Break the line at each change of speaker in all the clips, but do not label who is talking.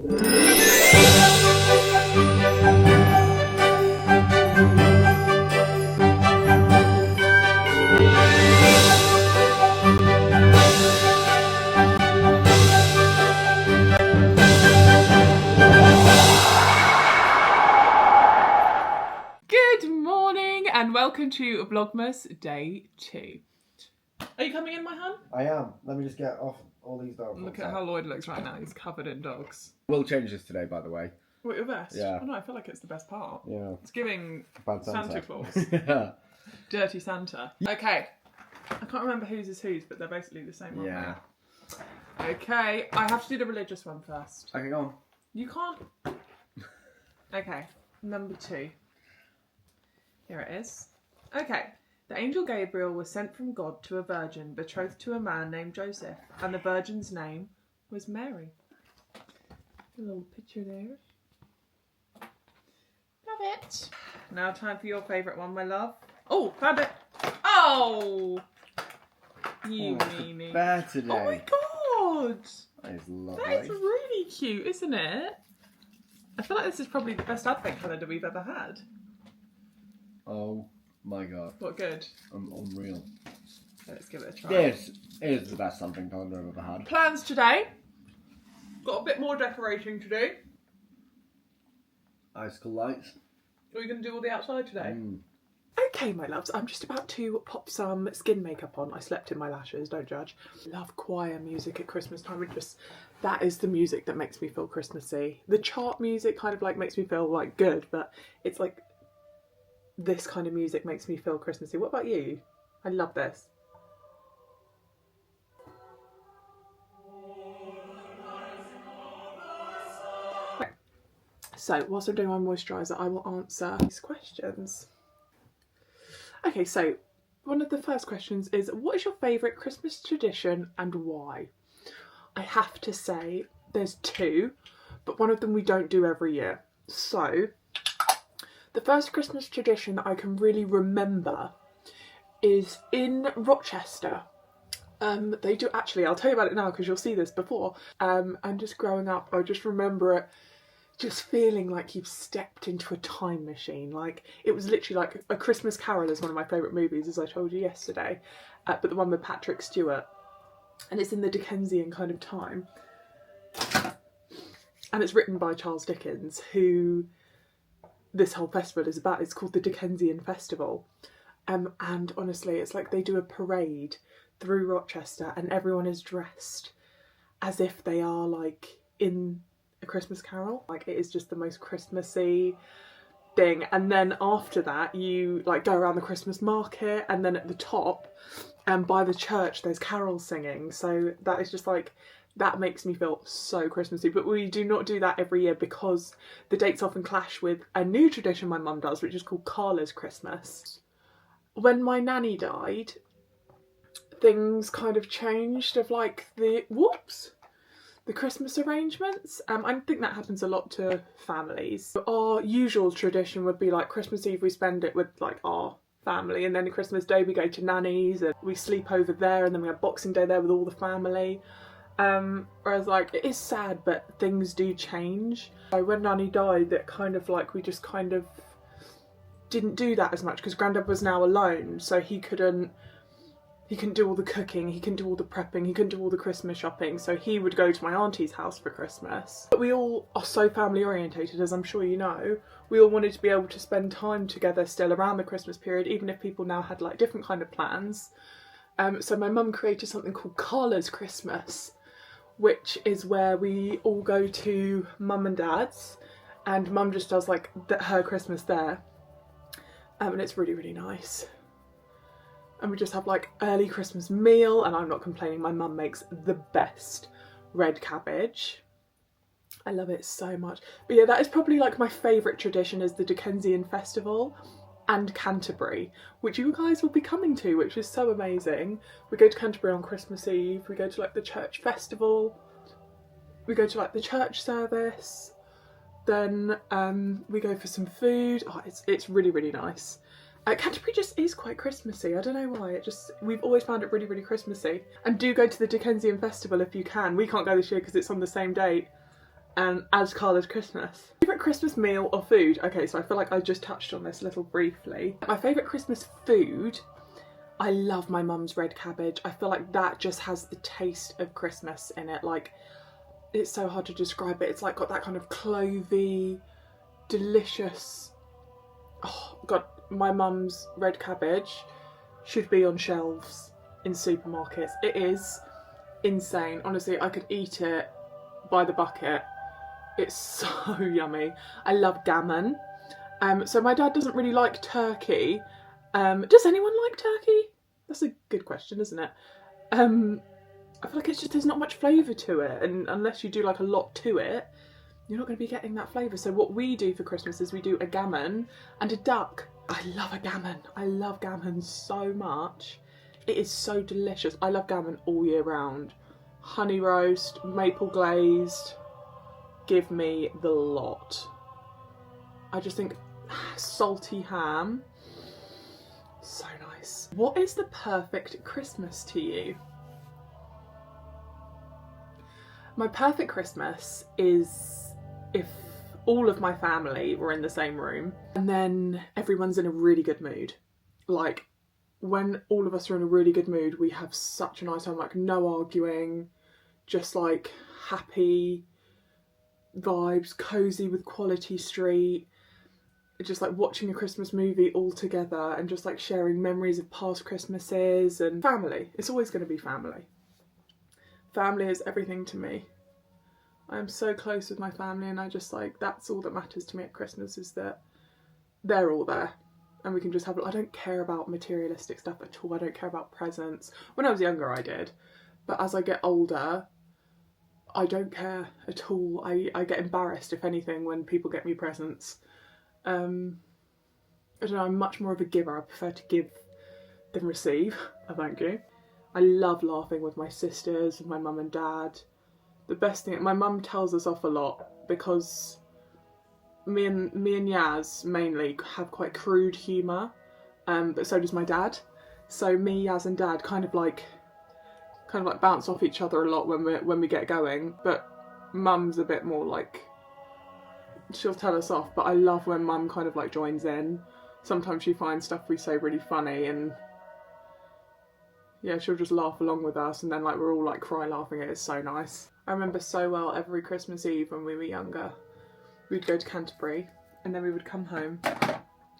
And welcome to Vlogmas Day 2. Are you coming in, my hun?
I am. Let me just get off all these dogs.
Look at how Lloyd looks right now. He's covered in dogs.
We'll change this today, by the way.
What, your vest?
Yeah.
Oh no, I feel like it's the best part.
Yeah.
It's giving
Bad
Santa Claus.
Yeah.
Dirty Santa. Okay. I can't remember whose is whose, but they're basically the same one.
Yeah.
Okay. I have to do the religious one first.
Okay, go on.
You can't. Okay. Number 2. Here it is. Okay. The angel Gabriel was sent from God to a virgin betrothed to a man named Joseph, and the virgin's name was Mary. A little picture there. Love it. Now time for your favourite one, my love. Oh, found it. Oh! You meanie.
Fair today.
Oh my god!
That is lovely.
That is really cute, isn't it? I feel like this is probably the best advent calendar we've ever had.
Oh my god.
What good?
Unreal.
Let's give it a try.
This is the best something calendar I've ever had.
Plans today. Got a bit more decorating to do.
Icicle lights.
Are we going to do all the outside today?
Okay, my loves, I'm just about to pop some skin makeup on. I slept in my lashes, don't judge. Love choir music at Christmas time. That is the music that makes me feel Christmassy. The chart music kind of like makes me feel like good, but it's like this kind of music makes me feel Christmassy. What about you? I love this. So, whilst I'm doing my moisturiser, I will answer these questions. Okay, so one of the first questions is, what is your favourite Christmas tradition and why? I have to say there's 2, but one of them we don't do every year. So, the first Christmas tradition that I can really remember is in Rochester. They do, actually, I'll tell you about it now because you'll see this before. And just growing up, I just remember it just feeling like you've stepped into a time machine. Like, it was literally like A Christmas Carol is one of my favourite movies, as I told you yesterday. But the one with Patrick Stewart. And it's in the Dickensian kind of time. And it's written by Charles Dickens, who this whole festival is about. It's called the Dickensian Festival. And honestly, it's like they do a parade through Rochester and everyone is dressed as if they are like in A Christmas Carol. Like, it is just the most Christmassy thing. And then after that you like go around the Christmas market, and then at the top by the church there's carols singing. So that is just like, that makes me feel so Christmassy. But we do not do that every year because the dates often clash with a new tradition my mum does, which is called Carla's Christmas. When my nanny died, things kind of changed of like the Christmas arrangements. I think that happens a lot to families. Our usual tradition would be like Christmas Eve we spend it with like our family, and then Christmas Day we go to nanny's and we sleep over there, and then we have Boxing Day there with all the family. Whereas like, it is sad, but things do change. When nanny died, that kind of like, we just kind of didn't do that as much because Grandad was now alone, so he couldn't do all the cooking, he couldn't do all the prepping, he couldn't do all the Christmas shopping, so he would go to my auntie's house for Christmas. But we all are so family orientated, as I'm sure you know. We all wanted to be able to spend time together still around the Christmas period, even if people now had like different kind of plans. So my mum created something called Carla's Christmas, which is where we all go to mum and dad's, and mum just does like her Christmas there. And it's really, really nice. And we just have like early Christmas meal, and I'm not complaining, my mum makes the best red cabbage. I love it so much. But yeah, that is probably like my favourite tradition, is the Dickensian Festival and Canterbury, which you guys will be coming to, which is so amazing. We go to Canterbury on Christmas Eve, we go to like the church festival, we go to like the church service, then we go for some food. Oh, it's really, really nice. Canterbury just is quite Christmassy. I don't know why. We've always found it really, really Christmassy. And do go to the Dickensian Festival if you can. We can't go this year because it's on the same date as Carla's Christmas. Favourite Christmas meal or food? Okay, so I feel like I just touched on this a little briefly. My favourite Christmas food, I love my mum's red cabbage. I feel like that just has the taste of Christmas in it. Like, it's so hard to describe it. It's like got that kind of clovey, delicious... Oh god, my mum's red cabbage should be on shelves in supermarkets. It is insane. Honestly, I could eat it by the bucket. It's so yummy. I love gammon. So my dad doesn't really like turkey. Does anyone like turkey? That's a good question, isn't it? I feel like it's just, there's not much flavour to it, and unless you do like a lot to it, you're not going to be getting that flavour. So what we do for Christmas is we do a gammon and a duck. I love a gammon. I love gammon so much. It is so delicious. I love gammon all year round. Honey roast, maple glazed, give me the lot. I just think salty ham, so nice. What is the perfect Christmas to you? My perfect Christmas is if all of my family were in the same room and then everyone's in a really good mood. Like, when all of us are in a really good mood, we have such a nice time, like no arguing, just like happy vibes, cosy with Quality Street, just like watching a Christmas movie all together and just like sharing memories of past Christmases and family. It's always going to be family. Family is everything to me. I am so close with my family, and I just like, that's all that matters to me at Christmas, is that they're all there. And we can just have, I don't care about materialistic stuff at all. I don't care about presents. When I was younger, I did. But as I get older, I don't care at all. I get embarrassed, if anything, when people get me presents. I don't know, I'm much more of a giver. I prefer to give than receive. I thank you. I love laughing with my sisters and my mum and dad. The best thing, my mum tells us off a lot because me and Yaz mainly have quite crude humour, but so does my dad. So me, Yaz and Dad kind of like bounce off each other a lot when we get going. But Mum's a bit more like, she'll tell us off, but I love when Mum kind of like joins in. Sometimes she finds stuff we say really funny, and yeah, she'll just laugh along with us, and then like we're all like cry laughing. It is so nice. I remember so well every Christmas Eve when we were younger, we'd go to Canterbury and then we would come home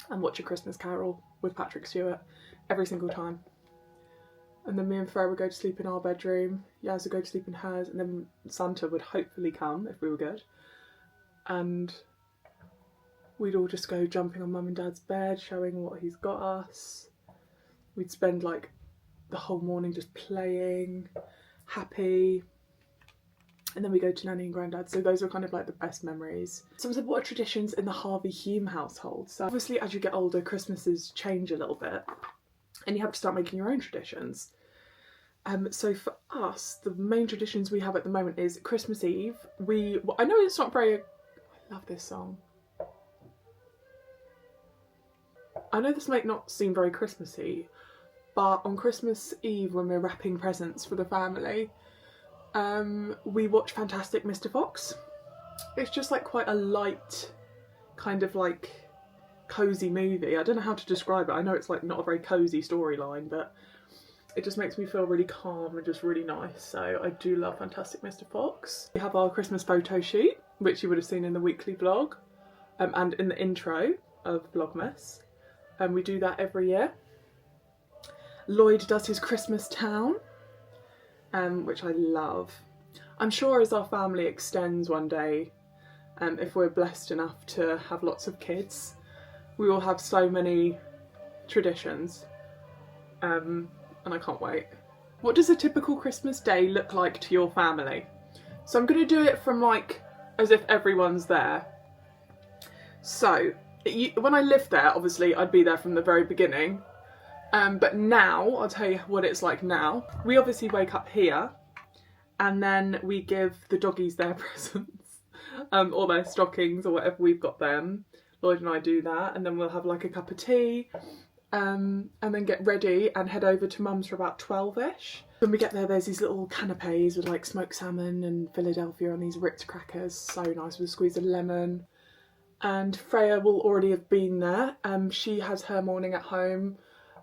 and watch A Christmas Carol with Patrick Stewart every single time. And then me and Freya would go to sleep in our bedroom, Yaz would go to sleep in hers, and then Santa would hopefully come if we were good. And we'd all just go jumping on Mum and Dad's bed, showing what he's got us. We'd spend like the whole morning just playing, happy. And then we go to Nanny and Grandad. So those were kind of like the best memories. So what are traditions in the Harvey Hume household? So obviously as you get older, Christmases change a little bit and you have to start making your own traditions. So for us, the main traditions we have at the moment is Christmas Eve. I know it's not very, I love this song. I know this might not seem very Christmassy, but on Christmas Eve when we're wrapping presents for the family, we watch Fantastic Mr. Fox. It's just like quite a light, kind of like cosy movie. I don't know how to describe it. I know it's like not a very cosy storyline, but it just makes me feel really calm and just really nice. So I do love Fantastic Mr. Fox. We have our Christmas photo shoot, which you would have seen in the weekly vlog, and in the intro of Vlogmas. And we do that every year. Lloyd does his Christmas town, which I love. I'm sure as our family extends one day, if we're blessed enough to have lots of kids, we will have so many traditions, and I can't wait. What does a typical Christmas day look like to your family? So I'm going to do it from like as if everyone's there. So when I lived there, obviously I'd be there from the very beginning. But now, I'll tell you what it's like now. We obviously wake up here and then we give the doggies their presents, or their stockings or whatever we've got them. Lloyd and I do that, and then we'll have like a cup of tea, and then get ready and head over to Mum's for about 12ish. When we get there, there's these little canapes with like smoked salmon and Philadelphia on these Ritz crackers. So nice with a squeeze of lemon. And Freya will already have been there. She has her morning at home.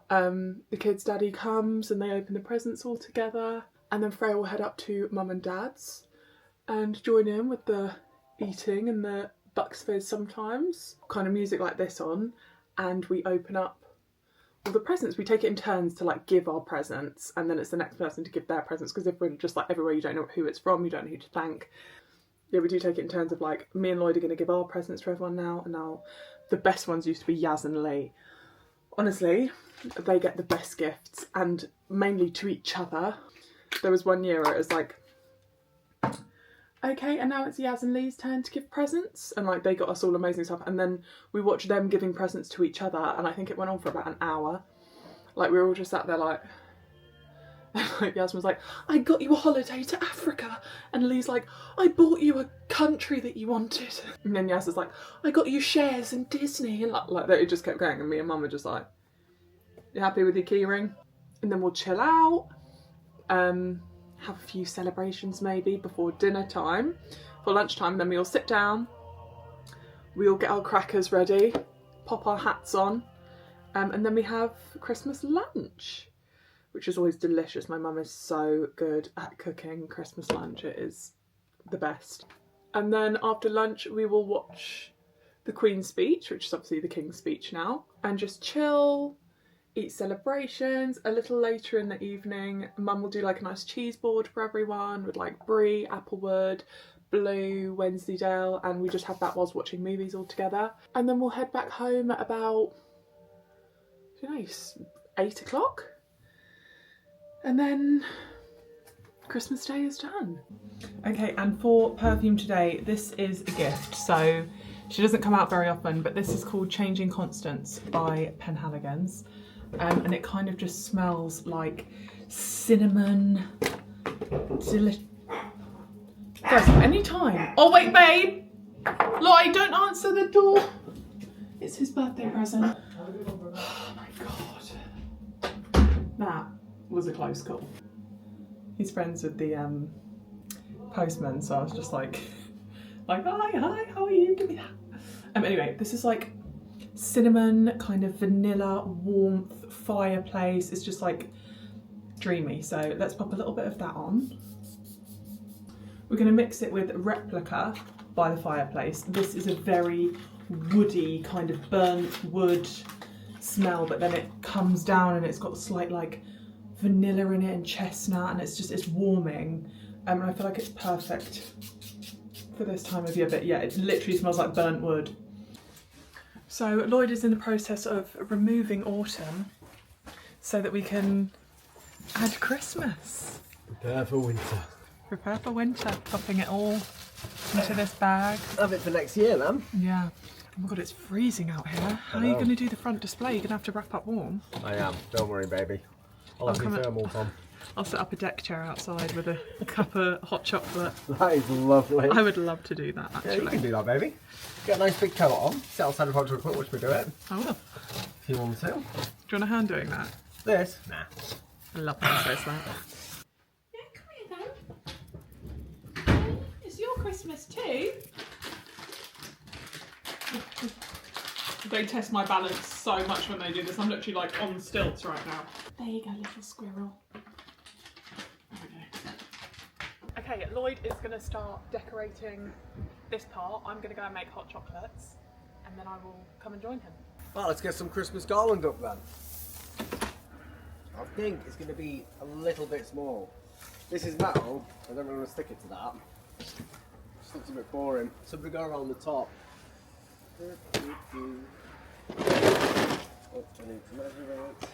The kids' daddy comes and they open the presents all together. And then Freya will head up to mum and dad's and join in with the eating and the Bucks Fizz sometimes. Kind of music like this on. And we open up all the presents. We take it in turns to like give our presents, and then it's the next person to give their presents, because if we're just like everywhere, you don't know who it's from, you don't know who to thank. Yeah, we do take it in turns of like, me and Lloyd are going to give our presents to everyone now, and now the best ones used to be Yaz and Lee. Honestly, they get the best gifts, and mainly to each other. There was one year where it was like, okay, and now it's Yaz and Lee's turn to give presents, and like they got us all amazing stuff, and then we watched them giving presents to each other, and I think it went on for about an hour. Like we were all just sat there like, like Yaz was like, I got you a holiday to Africa, and Lee's like, I bought you a country that you wanted, and then Yaz was like, I got you shares in Disney, and like it just kept going, and me and Mum were just like, you happy with your key ring? And then we'll chill out, have a few celebrations maybe before dinner time, for lunchtime, then we all sit down, we all get our crackers ready, pop our hats on, and then we have Christmas lunch, which is always delicious. My mum is so good at cooking Christmas lunch, it is the best. And then after lunch we will watch the Queen's speech, which is obviously the King's speech now, and just chill, eat celebrations. A little later in the evening, Mum will do like a nice cheese board for everyone with like brie, applewood, blue, Wensleydale, and we just have that whilst watching movies all together. And then we'll head back home at about, I don't know, 8 o'clock. And then Christmas Day is done. Okay, and for perfume today, this is a gift. So she doesn't come out very often, but this is called Changing Constants by Penhaligon's. And it kind of just smells like cinnamon. Guys, anytime. Oh wait, babe! Lloyd, don't answer the door. It's his birthday present. Oh my god. That was a close call. He's friends with the postman, so I was just like, hi, how are you? Give me that. Anyway, this is like cinnamon, kind of vanilla, warmth, fireplace. It's just like dreamy. So let's pop a little bit of that on. We're going to mix it with Replica by the Fireplace. This is a very woody, kind of burnt wood smell, but then it comes down and it's got slight like vanilla in it and chestnut, and it's warming. And I feel like it's perfect for this time of year, but yeah, it literally smells like burnt wood. So Lloyd is in the process of removing autumn so that we can add Christmas.
Prepare for winter.
Prepare for winter, popping it all into this bag.
Have it for next year, then.
Yeah. Oh my god, it's freezing out here. How are you going to do the front display? You're going to have to wrap up warm.
I am. Don't worry, baby. I'll have my thermals on.
I'll set up a deck chair outside with a cup of hot chocolate.
That is lovely.
I would love to do that, actually.
Yeah, you can do that, baby. Get a nice big coat on, sit outside of hot chocolate, watch me do it.
I will.
If you want to.
Do you want a hand doing that?
This? Nah.
I love when he says that. Yeah, come here then. It's your Christmas too. They test my balance so much when they do this. I'm literally like on stilts right now. There you go, little squirrel. Okay, Lloyd is going to start decorating this part. I'm going to go and make hot chocolates, and then I will come and join him.
Well, let's get some Christmas garland up then. I think it's going to be a little bit small. This is metal, I don't really want to stick it to that. Just looks a bit boring. So we go around the top. Oh, I need to measure it.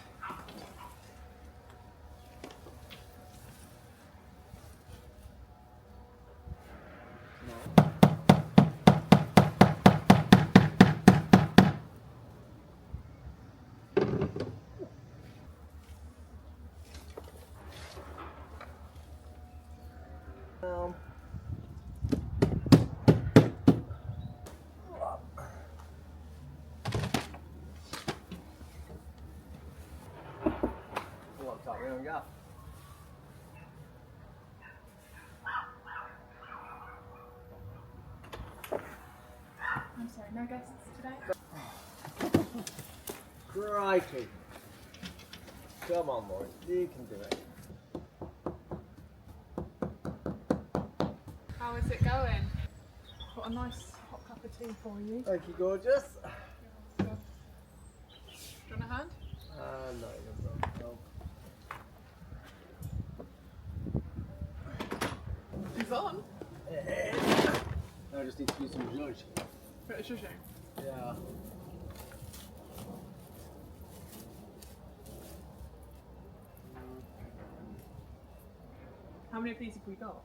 Sorry, no guests today?
Crikey. Come on, boys. You can do it.
How is it going? Got a nice hot cup of tea for you.
Thank you, gorgeous.
Do you want a hand?
No, no.
He's on.
I just need to do some zhuzh.
Bit of shushing.
Yeah.
How many of these have we got?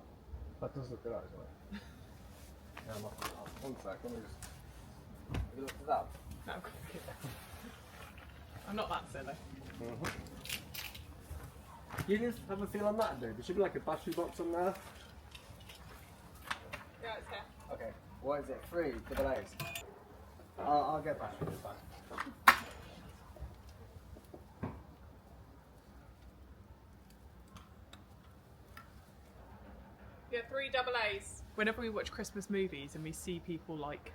That does look good, actually. Yeah, I'm not. One sec, let me just. Have you looked at that?
No. I'm not that silly.
You just have a feel on that, dude. There should be like a battery box on there.
Yeah, it's here.
Okay. What is it? 3 double A's. I'll get battery this time.
Yeah, 3 double A's. Whenever we watch Christmas movies and we see people like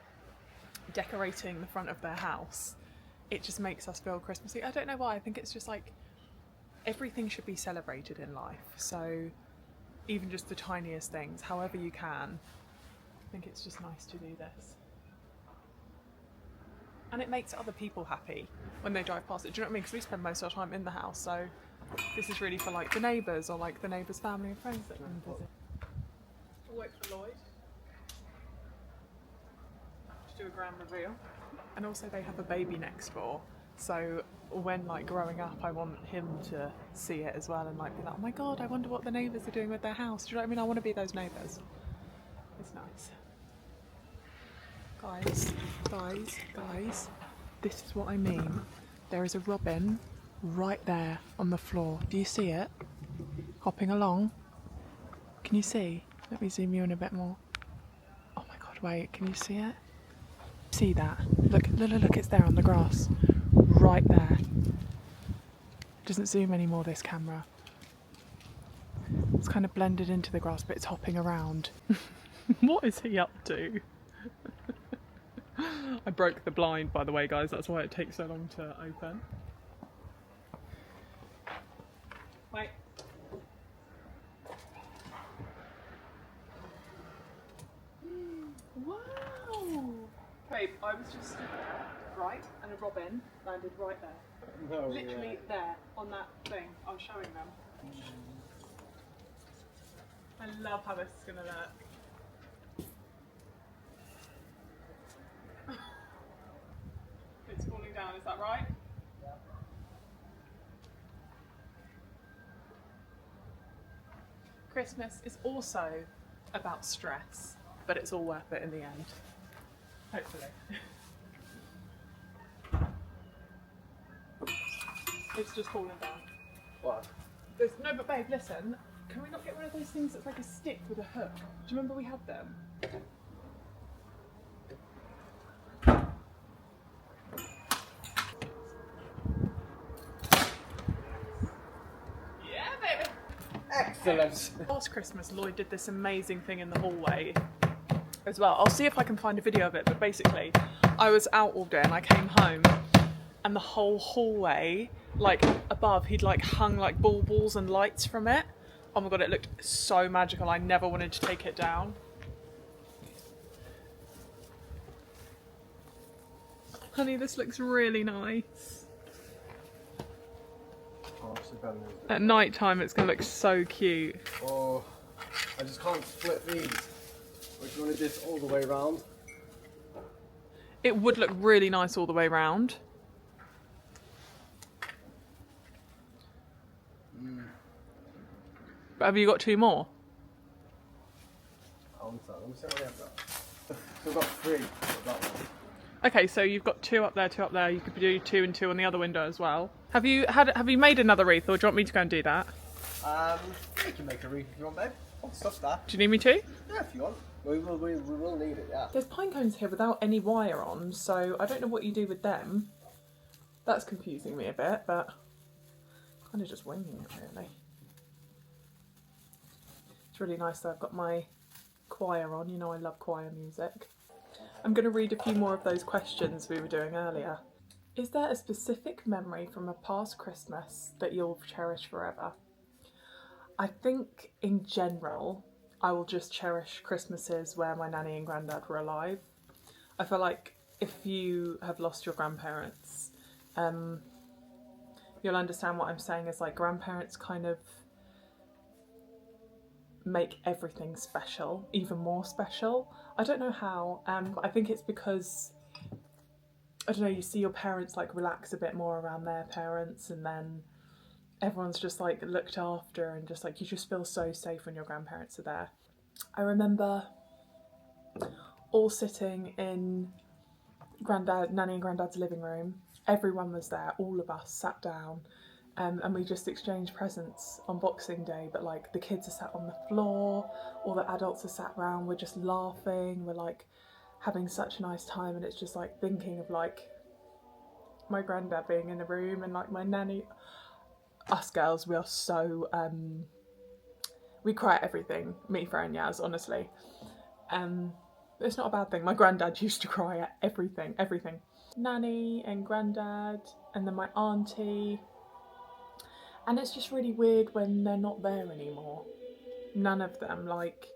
decorating the front of their house, it just makes us feel Christmassy. I don't know why. I think it's just like everything should be celebrated in life. So even just the tiniest things, however you can, I think it's just nice to do this. And it makes other people happy when they drive past it. Do you know what I mean? Because we spend most of our time in the house, so this is really for like the neighbours or like the neighbours' family and friends that come and visit. We'll wait for Lloyd to do a grand reveal. And also they have a baby next door, so when like growing up I want him to see it as well and like be like, oh my god, I wonder what the neighbours are doing with their house. Do you know what I mean? I want to be those neighbours. It's nice. Guys, this is what I mean. There is a robin right there on the floor. Do you see it? Hopping along. Can you see? Let me zoom you in a bit more. Oh my god, wait, can you see it? See that? Look, it's there on the grass. Right there. It doesn't zoom anymore, this camera. It's kind of blended into the grass, but it's hopping around. What is he up to? I broke the blind, by the way, guys. That's why it takes so long to open. Wait. Wow! Babe, I was just stood there, right, and a robin landed right there.
No,
Literally there, on that thing. I was showing them. I love how this is going to look. It's falling down, is that right?
Yeah.
Christmas is also about stress, but it's all worth it in the end. Hopefully. It's just falling down.
What?
No, but babe, listen. Can we not get one of those things that's like a stick with a hook? Do you remember we had them? Yeah, baby.
Excellent.
Last Christmas, Lloyd did this amazing thing in the hallway as well. I'll see if I can find a video of it, but basically, I was out all day and I came home and the whole hallway, like above, he'd like hung like baubles and lights from it. Oh my god, it looked so magical. I never wanted to take it down. Honey, this looks really nice.
Oh,
At night time, it's going to look so cute.
oh, I just can't split these. We're going to do this all the way around.
It would look really nice all the way round. But have you got 2 more?
Let me see what we have got. So we've got 3. That one.
Okay, so you've got 2 up there, 2 up there. You could do 2 and 2 on the other window as well. Have you made another wreath, or do you want me to go and do that?
You can make a wreath if you want, babe. I'll stuff that.
Do you need me to?
Yeah, if you want. We will need it, yeah.
There's pine cones here without any wire on, so I don't know what you do with them. That's confusing me a bit, but kind of just winging it really. It's really nice though. I've got my choir on. You know I love choir music.
I'm going to read a few more of those questions we were doing earlier. Is there a specific memory from a past Christmas that you'll cherish forever? I think in general, I will just cherish Christmases where my nanny and granddad were alive. I feel like if you have lost your grandparents, you'll understand what I'm saying is like grandparents kind of make everything special, even more special. I don't know how, but I think it's because, I don't know, you see your parents like relax a bit more around their parents, and then everyone's just like looked after, and just like you just feel so safe when your grandparents are there. I remember all sitting in nanny and granddad's living room. Everyone was there, all of us sat down, and we just exchanged presents on Boxing Day, but like the kids are sat on the floor, all the adults are sat around, we're just laughing, we're like having such a nice time, and it's just like thinking of like my granddad being in the room and like my nanny. Us girls, we are so, we cry at everything, me, Fran, Yaz, honestly. It's not a bad thing. My granddad used to cry at everything. Nanny and granddad, and then my auntie. And it's just really weird when they're not there anymore. None of them, like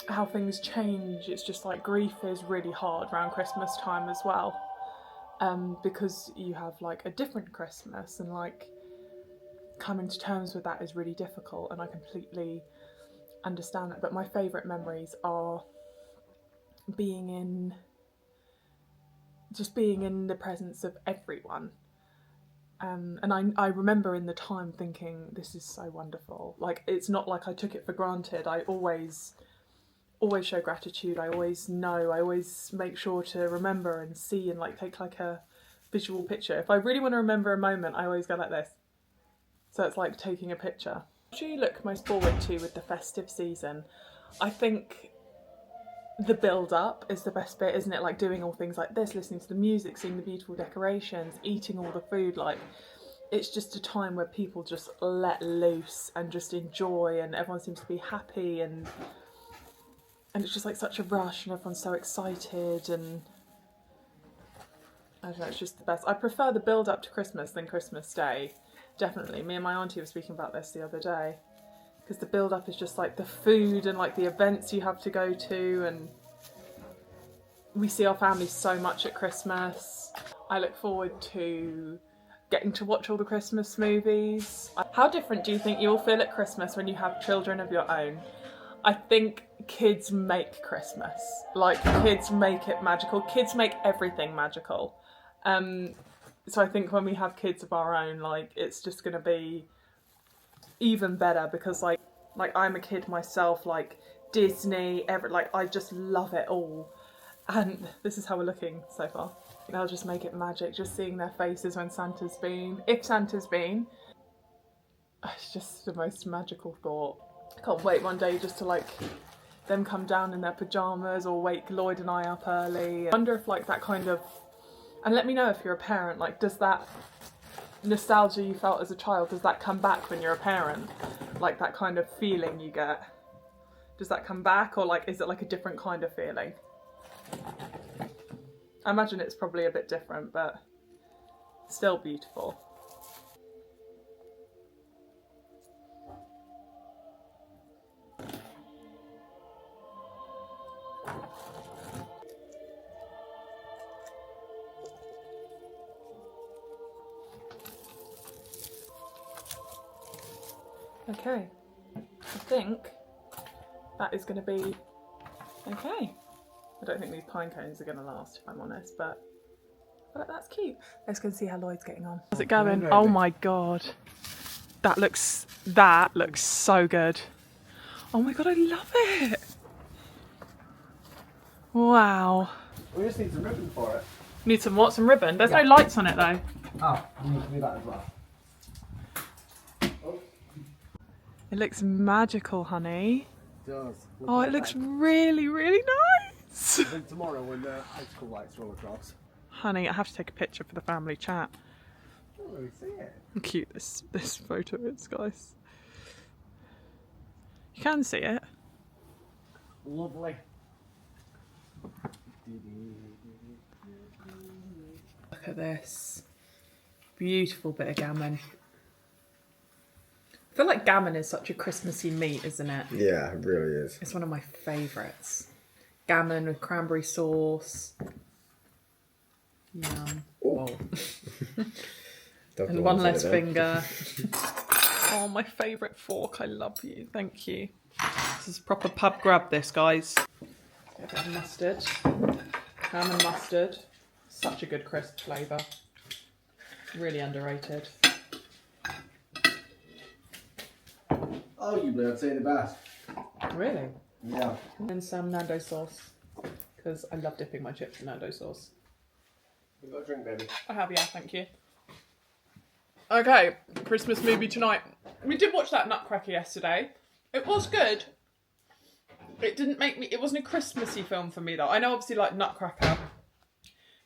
how things change. It's just like grief is really hard around Christmas time as well. Because you have like a different Christmas, and like coming to terms with that is really difficult, and I completely understand that. But my favourite memories are being in the presence of everyone. And I remember in the time thinking, this is so wonderful. Like, it's not like I took it for granted. I always show gratitude. I always make sure to remember and see and like take like a visual picture. If I really want to remember a moment, I always go like this. So it's like taking a picture. What do you look most forward to with the festive season? I think the build up is the best bit, isn't it? Like doing all things like this, listening to the music, seeing the beautiful decorations, eating all the food. Like, it's just a time where people just let loose and just enjoy, and everyone seems to be happy, and it's just like such a rush, and everyone's so excited, and I don't know, it's just the best. I prefer the build up to Christmas than Christmas Day, definitely. Me and my auntie were speaking about this the other day, because the build up is just like the food and like the events you have to go to, and we see our family so much at Christmas. I look forward to getting to watch all the Christmas movies. How different do you think you'll feel at Christmas when you have children of your own? I think kids make Christmas. Like, kids make it magical. Kids make everything magical. So I think when we have kids of our own, like, it's just going to be even better, because like I'm a kid myself, like Disney, like I just love it all. And this is how we're looking so far. They'll just make it magic, just seeing their faces when Santa's been. If Santa's been, it's just the most magical thought. I can't wait one day just to like them come down in their pyjamas or wake Lloyd and I up early. I wonder if like that kind of, and let me know if you're a parent, like does that nostalgia you felt as a child, does that come back when you're a parent? Like that kind of feeling you get, does that come back, or like is it like a different kind of feeling? I imagine it's probably a bit different, but still beautiful. Okay, I think that is going to be okay. I don't think these pine cones are going to last, if I'm honest, but that's cute. Let's go and see how Lloyd's getting on. How's it going? Oh my god. That looks so good. Oh my god, I love it. Wow.
We just need some ribbon for it.
Need some what? Some ribbon? There's no lights on it though.
Oh, we need to do that as well.
It looks magical, honey.
It does.
Oh, it looks really, really nice.
I think tomorrow when the high school lights roll across.
Honey, I have to take a picture for the family chat.
I don't really see it.
How cute this photo is, guys. You can see it.
Lovely.
Look at this. Beautiful bit of gammon. I feel like gammon is such a Christmassy meat, isn't it?
Yeah, it really is.
It's one of my favourites. Gammon with cranberry sauce. Yum. Whoa. And one less finger. Oh, my favourite fork. I love you. Thank you. This is proper pub grub, this, guys. A bit of mustard. Ham and mustard. Such a good crisp flavour. Really underrated.
Oh, you blew, I'd say the best.
Really?
Yeah.
And some Nando sauce. Because I love dipping my chips in Nando sauce.
We've got a drink, baby.
I have, yeah, thank you. Okay, Christmas movie tonight. We did watch that Nutcracker yesterday. It was good. It didn't make me... It wasn't a Christmassy film for me, though. I know, obviously, like, Nutcracker.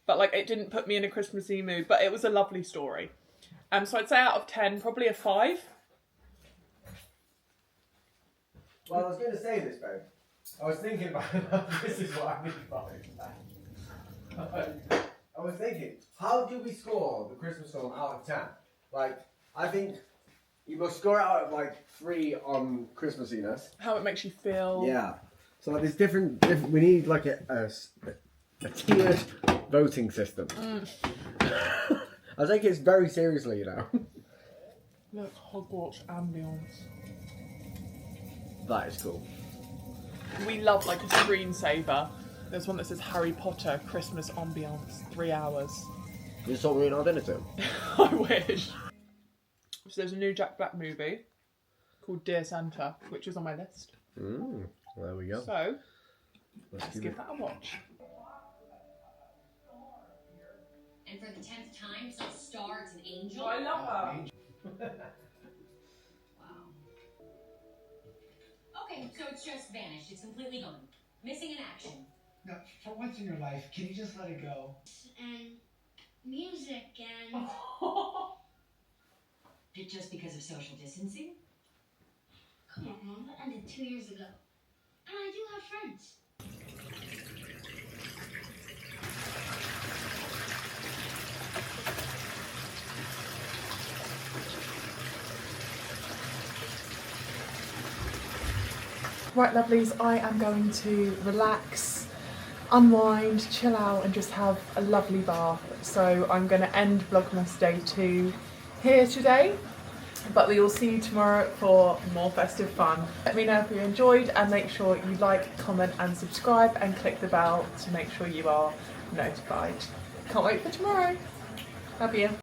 But, like, it didn't put me in a Christmassy mood. But it was a lovely story. So I'd say out of 10, probably a 5.
Well, I was going to say this, babe. I was thinking about this is what I mean by it. I was thinking, how do we score the Christmas film out of 10? Like, I think you must score it out of like 3 on Christmassiness.
How it makes you feel.
Yeah. So like, there's different we need like a tiered voting system. I take it very seriously, you know.
Look, Hogwarts ambience.
That is cool.
We love like a screensaver. There's one that says Harry Potter Christmas ambience, 3 hours.
You saw me in our dinner too.
I wish. So there's a new Jack Black movie called Dear Santa, which is on my list.
There we go.
So let's give that a watch.
And for the 10th time, it's not a star, it's an angel.
Oh, I love her.
Wow. Okay, so it's just vanished. It's completely gone. Missing in action.
No, for once in your life, can you just let it go?
And music and...
Just because of social distancing?
Come on, Mom, that ended 2 years ago. And I do have friends.
Right, lovelies, I am going to relax, unwind, chill out and just have a lovely bath. So I'm going to end Vlogmas Day 2 here today, but we will see you tomorrow for more festive fun. Let me know if you enjoyed and make sure you like, comment and subscribe and click the bell to make sure you are notified. Can't wait for tomorrow. Love you.